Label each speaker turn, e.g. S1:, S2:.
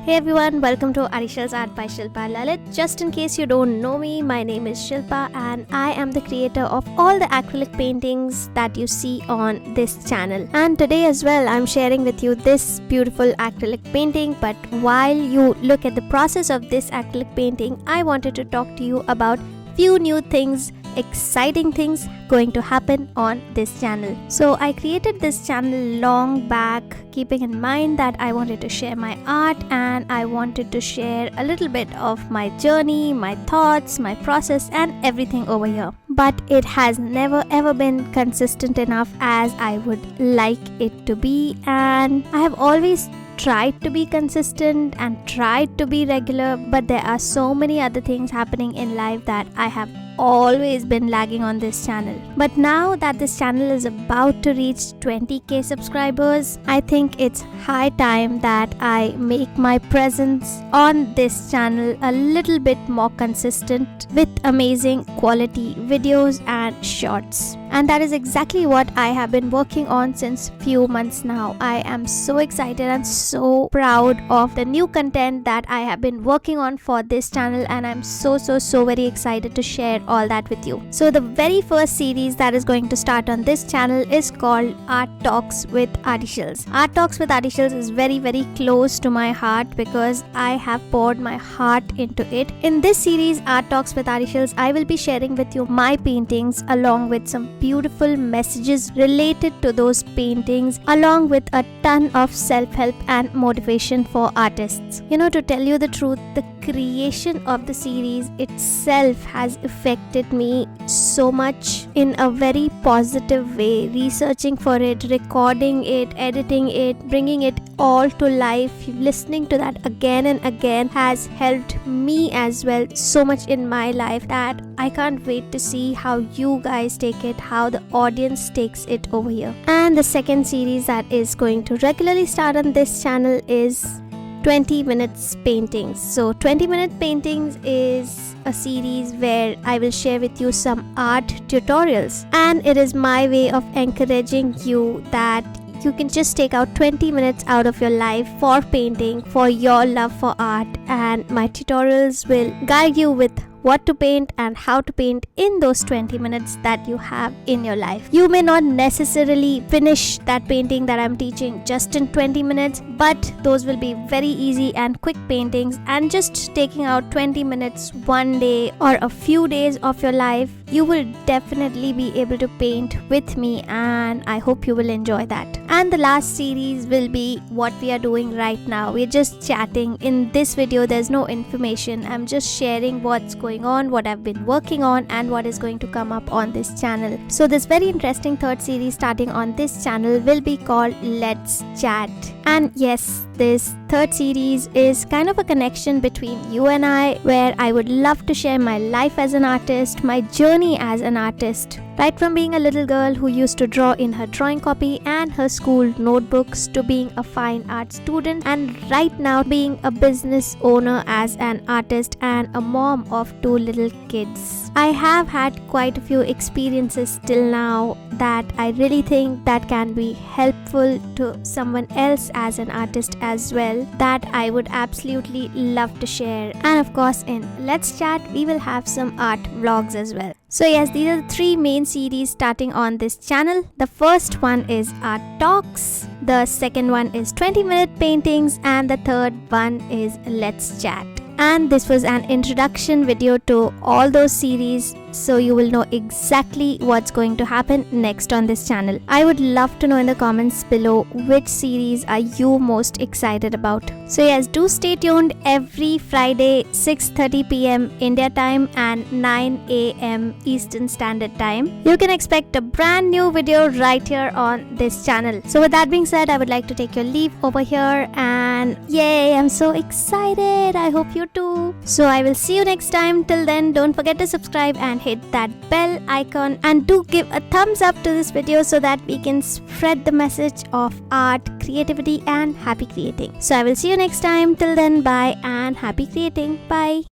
S1: Hey everyone, welcome to Artyshils Art by Shilpa Lalit. Just in case you don't know me, my name is Shilpa and I am the creator of all the acrylic paintings that you see on this channel. And today as well, I'm sharing with you this beautiful acrylic painting. But while you look at the process of this acrylic painting, I wanted to talk to you about few new things, exciting things going to happen on this channel. So I created this channel long back, keeping in mind that I wanted to share my art and I wanted to share a little bit of my journey, my thoughts, my process and everything over here. But it has never ever been consistent enough as I would like it to be, and I have always tried to be consistent and tried to be regular, but there are so many other things happening in life that I have always been lagging on this channel. But now that this channel is about to reach 20k subscribers, I think it's high time that I make my presence on this channel a little bit more consistent with amazing quality videos and shorts. And that is exactly what I have been working on since few months now. I am so excited and so proud of the new content that I have been working on for this channel, and I'm so very excited to share all that with you. So the very first series that is going to start on this channel is called Art Talks with Artyshils. Art Talks with Artyshils is very close to my heart because I have poured my heart into it. In this series Art Talks with Artyshils, I will be sharing with you my paintings along with some beautiful messages related to those paintings, along with a ton of self-help and motivation for artists. You know, to tell you the truth, the creation of the series itself has affected me so much in a very positive way. Researching for it, recording it, editing it, bringing it all to life, listening to that again and again has helped me as well so much in my life that I can't wait to see how you guys take it, how the audience takes it over here. And the second series that is going to regularly start on this channel is 20 minutes paintings. So 20-minute paintings is a series where I will share with you some art tutorials, and it is my way of encouraging you that you can just take out 20 minutes out of your life for painting, for your love for art, and my tutorials will guide you with what to paint and how to paint in those 20 minutes that you have in your life. You may not necessarily finish that painting that I'm teaching just in 20 minutes, but those will be very easy and quick paintings, and just taking out 20 minutes one day or a few days of your life, you will definitely be able to paint with me, and I hope you will enjoy that. And the last series will be what we are doing right now. We're just chatting. In this video there's no information, I'm just sharing what's going on, what I've been working on, and what is going to come up on this channel. So this very interesting third series starting on this channel will be called Let's Chat. And yes, this third series is kind of a connection between you and I, where I would love to share my life as an artist, my journey as an artist, right from being a little girl who used to draw in her drawing copy and her school notebooks, to being a fine art student, and right now being a business owner as an artist and a mom of 2 little kids. I have had quite a few experiences till now that I really think that can be helpful to someone else as an artist as well, that I would absolutely love to share. And of course in Let's Chat we will have some art vlogs as well. So yes, these are the 3 main series starting on this channel. The first one is Art Talks, the second one is 20-minute paintings, and the third one is Let's Chat. And this was an introduction video to all those series, so you will know exactly what's going to happen next on this channel. I would love to know in the comments below which series are you most excited about. So yes, do stay tuned every Friday 6:30 p.m. India time and 9 a.m. Eastern Standard Time. You can expect a brand new video right here on this channel. So with that being said, I would like to take your leave over here, and yay, I'm so excited. I hope you too. So I will see you next time. Till then, don't forget to subscribe and hit that bell icon, and do give a thumbs up to this video so that we can spread the message of art, creativity and happy creating. So I will see you next time. Till then, bye and happy creating. Bye.